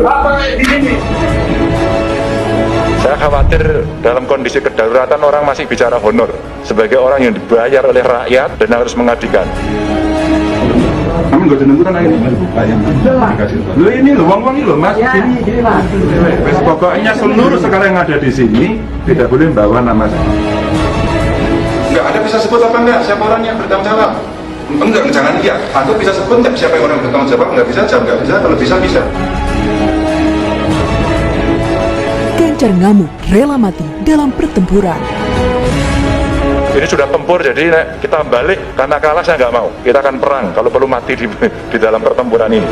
Apa kayak gini? Saya khawatir dalam kondisi kedaruratan orang masih bicara honor sebagai orang yang dibayar oleh rakyat dan harus mengabdikan. Kamu nggak jeneng kan ini lo ini lo uang lo mas ini pokoknya seluruh sekarang yang ada di sini tidak boleh membawa nama saya. Enggak ada bisa sebut apa enggak siapa orang yang bertanggung jawab. Enggak, jangan iya. Aku bisa sebut enggak siapa yang orang yang bertanggung jawab? Enggak bisa, jawab enggak bisa. Kalau bisa bisa. Ganjar ngamuk, rela mati dalam pertempuran. Ini sudah tempur, jadi kita balik karena kalah saya nggak mau. Kita akan perang kalau perlu mati di dalam pertempuran ini.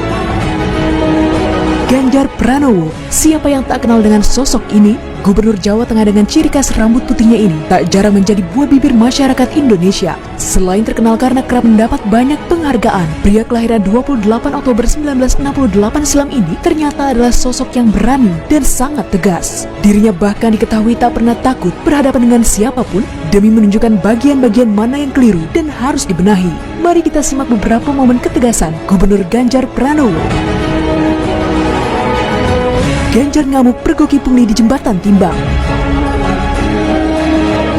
Ganjar Pranowo, siapa yang tak kenal dengan sosok ini? Gubernur Jawa Tengah dengan ciri khas rambut putihnya ini tak jarang menjadi buah bibir masyarakat Indonesia. Selain terkenal karena kerap mendapat banyak penghargaan, pria kelahiran 28 Oktober 1968 silam ini ternyata adalah sosok yang berani dan sangat tegas. Dirinya bahkan diketahui tak pernah takut berhadapan dengan siapapun demi menunjukkan bagian-bagian mana yang keliru dan harus dibenahi. Mari kita simak beberapa momen ketegasan Gubernur Ganjar Pranowo. Ganjar ngamuk pergoki pungli di jembatan timbang.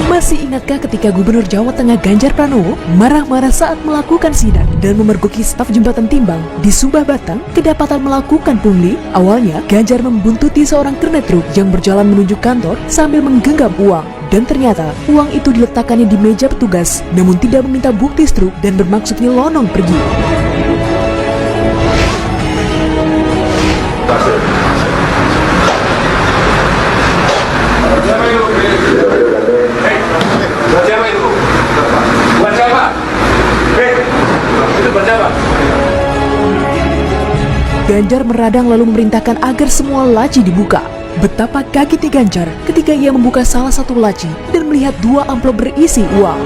Masih ingatkah ketika Gubernur Jawa Tengah Ganjar Pranowo marah-marah saat melakukan sidak dan memergoki staf jembatan timbang di Subah Batang kedapatan melakukan pungli? Awalnya Ganjar membuntuti seorang kernet truk yang berjalan menuju kantor sambil menggenggam uang. Dan ternyata uang itu diletakkannya di meja petugas namun tidak meminta bukti struk dan bermaksud nyelonong pergi. Ganjar meradang lalu memerintahkan agar semua laci dibuka. Betapa kagetnya Ganjar ketika ia membuka salah satu laci dan melihat 2 amplop berisi uang.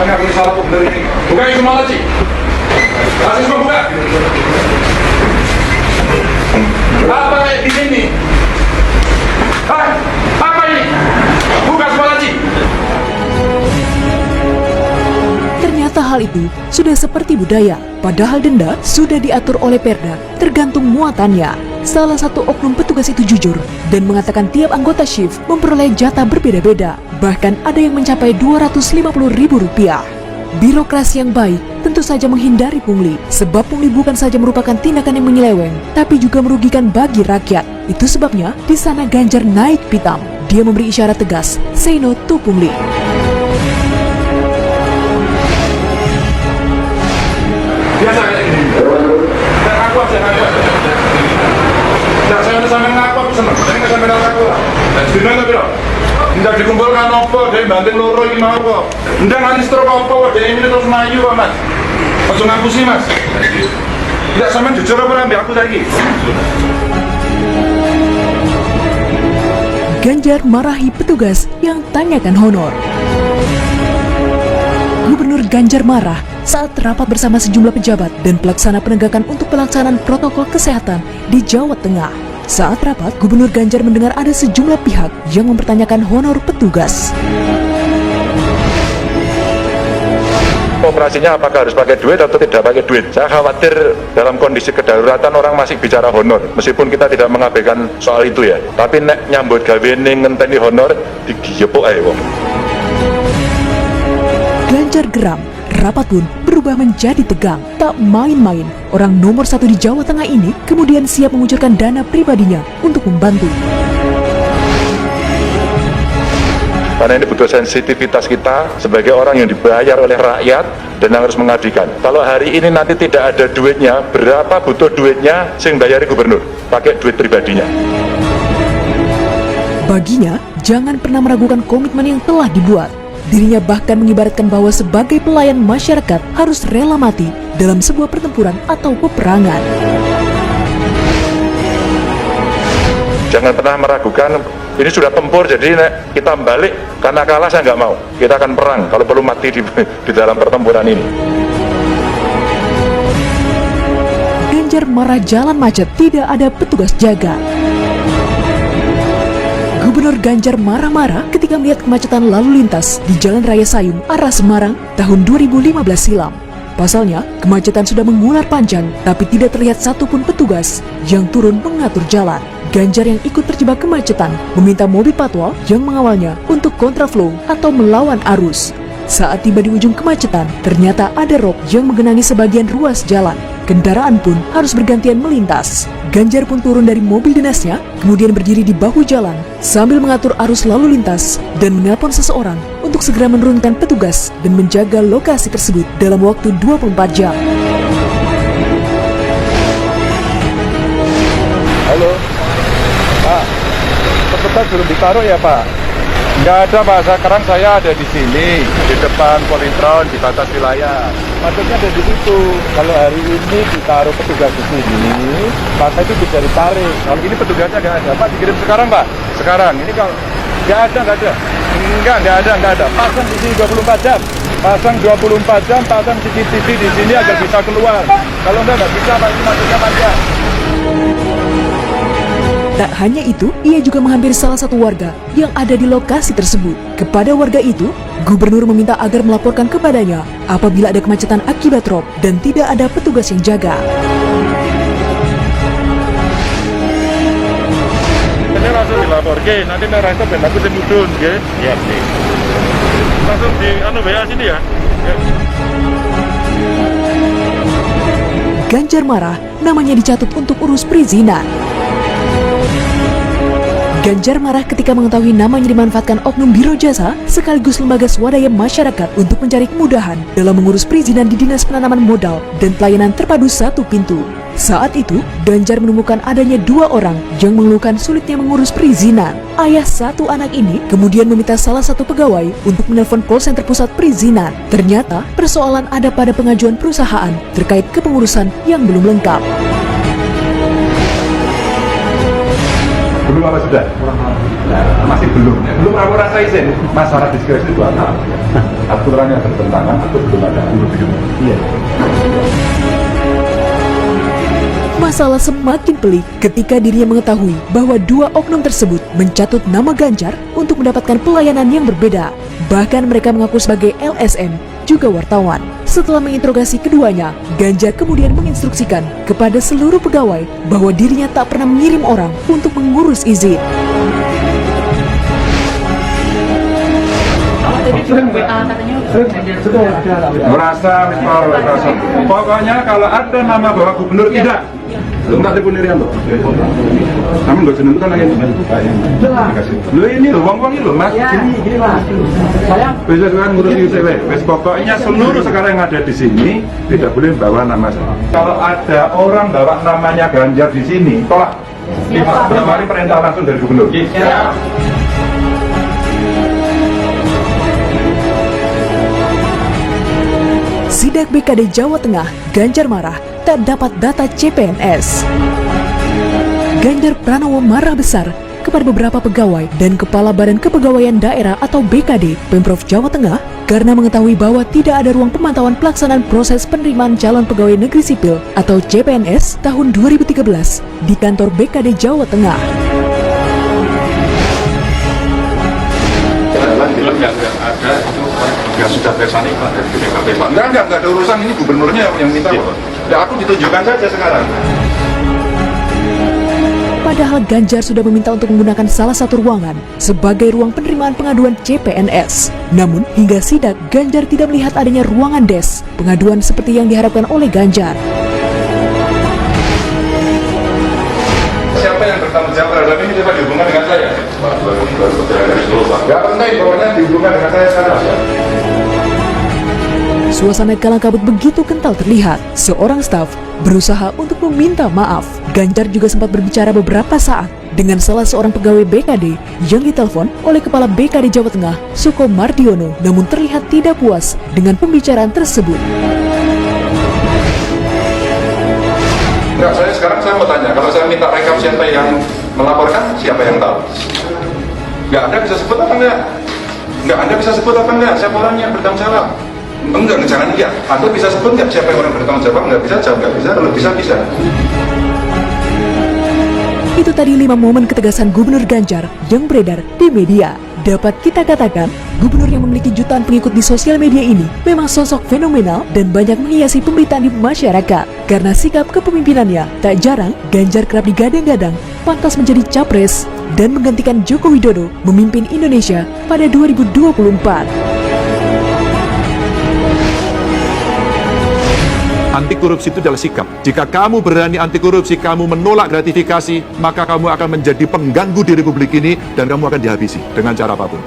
Mana aku salah bener ini? Buka itu malah sih. Kasih semua buka. Apa kayak di sini? Hai, apa ini? Buka semua laci. Ternyata hal itu sudah seperti budaya, padahal denda sudah diatur oleh Perda, tergantung muatannya. Salah satu oknum petugas itu jujur dan mengatakan tiap anggota shift memperoleh jatah berbeda-beda, bahkan ada yang mencapai Rp250.000. Birokrasi yang baik tentu saja menghindari pungli, sebab pungli bukan saja merupakan tindakan yang menyeleweng, tapi juga merugikan bagi rakyat. Itu sebabnya di sana Ganjar naik pitam. Dia memberi isyarat tegas, say no to pungli. Biasa kayak gini. Saya ngaku aja, ngaku aja. Tidak, saya udah sampai ngaku, aku seneng. Saya nggak sampai ngaku. Gimana tapi loh? Tidak dikumpulkan apa, dari banting loro ini mau kok. Tidak nganti stroke apa, dari ini terus maju kok mas. Langsung ngaku sih mas. Tidak sampai jujur apa ambil aku lagi. Ganjar marahi petugas yang tanyakan honor. Gubernur Ganjar marah saat rapat bersama sejumlah pejabat dan pelaksana penegakan untuk pelaksanaan protokol kesehatan di Jawa Tengah. Saat rapat, Gubernur Ganjar mendengar ada sejumlah pihak yang mempertanyakan honor petugas. Operasinya apakah harus pakai duit atau tidak pakai duit? Saya khawatir dalam kondisi kedaruratan orang masih bicara honor, meskipun kita tidak mengabaikan soal itu ya. Tapi nek nyambut gawe ning ngenteni honor digiyepuk ae wong. Ganjar geram. Rapat pun berubah menjadi tegang. Tak main-main, orang nomor 1 di Jawa Tengah ini kemudian siap mengucurkan dana pribadinya untuk membantu. Karena ini butuh sensitivitas kita sebagai orang yang dibayar oleh rakyat dan harus mengabdikan. Kalau hari ini nanti tidak ada duitnya, berapa butuh duitnya sing bayari gubernur? Pakai duit pribadinya. Baginya, jangan pernah meragukan komitmen yang telah dibuat. Dirinya bahkan mengibaratkan bahwa sebagai pelayan masyarakat harus rela mati dalam sebuah pertempuran atau peperangan. Jangan pernah meragukan, ini sudah tempur, jadi kita balik karena kalah saya nggak mau. Kita akan perang kalau perlu mati di dalam pertempuran ini. Ganjar marah jalan macet, tidak ada petugas jaga. Gubernur Ganjar marah-marah ketika melihat kemacetan lalu lintas di Jalan Raya Sayung arah Semarang tahun 2015 silam. Pasalnya, kemacetan sudah mengular panjang, tapi tidak terlihat satupun petugas yang turun mengatur jalan. Ganjar yang ikut terjebak kemacetan meminta mobil patwal yang mengawalnya untuk kontraflow atau melawan arus. Saat tiba di ujung kemacetan, ternyata ada rop yang menggenangi sebagian ruas jalan. Kendaraan pun harus bergantian melintas. Ganjar pun turun dari mobil dinasnya, kemudian berdiri di bahu jalan sambil mengatur arus lalu lintas dan menelpon seseorang untuk segera menurunkan petugas dan menjaga lokasi tersebut dalam waktu 24 jam. Halo, Pak, petugas belum ditaruh ya Pak? Nggak ada Pak, sekarang saya ada di sini, di depan Politron, di batas wilayah. Maksudnya ada di situ. Kalau hari ini ditaruh petugas di sini, maka itu bisa ditarik. Kalau ini petugasnya nggak ada, Pak dikirim sekarang Pak. Sekarang, ini kalau nggak ada. Nggak ada. Pasang di sini 24 jam. Pasang 24 jam, pasang CCTV di sini agar bisa keluar. Kalau nggak bisa Pak, ini maksudnya panjang. Tak hanya itu, ia juga menghampiri salah satu warga yang ada di lokasi tersebut. Kepada warga itu, Gubernur meminta agar melaporkan kepadanya apabila ada kemacetan akibat rop dan tidak ada petugas yang jaga. Ini langsung dilapor, nanti merah itu ben aku semudun, ya. Iya, nih. Langsung di WA sini ya. Ganjar marah, namanya dicatut untuk urus perizinan. Ganjar marah ketika mengetahui namanya dimanfaatkan oknum biro jasa sekaligus lembaga swadaya masyarakat untuk mencari kemudahan dalam mengurus perizinan di Dinas Penanaman Modal dan Pelayanan Terpadu Satu Pintu. Saat itu, Ganjar menemukan adanya 2 orang yang mengeluhkan sulitnya mengurus perizinan. Ayah satu anak ini kemudian meminta salah satu pegawai untuk menelpon call center pusat perizinan. Ternyata, persoalan ada pada pengajuan perusahaan terkait kepengurusan yang belum lengkap. Belum apa sudah? Masih belum. Belum aku rasa izin. Masalah diskresi itu apa? Aturan yang bertentangan atau belum ada? Iya. Masalah semakin pelik ketika dirinya mengetahui bahwa 2 oknum tersebut mencatut nama Ganjar untuk mendapatkan pelayanan yang berbeda. Bahkan mereka mengaku sebagai LSM, juga wartawan. Setelah menginterogasi keduanya, Ganjar kemudian menginstruksikan kepada seluruh pegawai bahwa dirinya tak pernah mengirim orang untuk mengurus izin. Merasa, pokoknya kalau ada nama Bapak Gubernur tidak. Lu tak tipu dirian loh. Kami nggak seneng kan lagi. Lu ini loh, uang ini loh mas. Gini mas. Saya bisa kan ngurus ICW. Pokoknya seluruh sekarang yang ada di sini tidak boleh bawa nama saya. Kalau ada orang bawa namanya Ganjar di sini, tolak. Kemarin perintah langsung dari Gubernur. Sidak BKD Jawa Tengah, Ganjar marah tak dapat data CPNS. Ganjar Pranowo marah besar kepada beberapa pegawai dan Kepala Badan Kepegawaian Daerah atau BKD Pemprov Jawa Tengah karena mengetahui bahwa tidak ada ruang pemantauan pelaksanaan proses penerimaan calon pegawai negeri sipil atau CPNS tahun 2013 di kantor BKD Jawa Tengah. Ada itu yang sudah bersani Pak dari BKP Pak. Enggak ada urusan, ini gubernurnya yang minta Pak. Ya aku ditunjukkan saja sekarang. Padahal Ganjar sudah meminta untuk menggunakan salah satu ruangan sebagai ruang penerimaan pengaduan CPNS. Namun hingga sidak, Ganjar tidak melihat adanya ruangan desk pengaduan seperti yang diharapkan oleh Ganjar. Siapa yang bertanggung jawab terhadap ini coba dihubungkan dengan saya. Gak penting, pokoknya dihubungkan dengan saya sekarang. Suasana kalang kabut begitu kental terlihat. Seorang staf berusaha untuk meminta maaf. Ganjar juga sempat berbicara beberapa saat dengan salah seorang pegawai BKD yang ditelepon oleh Kepala BKD Jawa Tengah, Suko Mardiono, namun terlihat tidak puas dengan pembicaraan tersebut. Enggak, saya mau tanya, kalau saya minta rekap siapa yang melaporkan, siapa yang tahu? Enggak, Anda bisa sebut apa enggak? Enggak, Anda bisa sebut apa enggak? Siapa orang yang bertanggung jawab? Enggak, jangan enggak. Anda bisa sebut enggak siapa yang orang bertanggung jawab? Enggak bisa jawab, enggak bisa. Kalau bisa, bisa. Itu tadi 5 momen ketegasan Gubernur Ganjar yang beredar di media. Dapat kita katakan, gubernur yang memiliki jutaan pengikut di sosial media ini memang sosok fenomenal dan banyak menghiasi pemberitaan di masyarakat. Karena sikap kepemimpinannya, tak jarang Ganjar kerap digadang-gadang pantas menjadi capres dan menggantikan Joko Widodo memimpin Indonesia pada 2024. Anti korupsi itu adalah sikap. Jika kamu berani anti korupsi, kamu menolak gratifikasi, maka kamu akan menjadi pengganggu di Republik ini dan kamu akan dihabisi dengan cara apapun.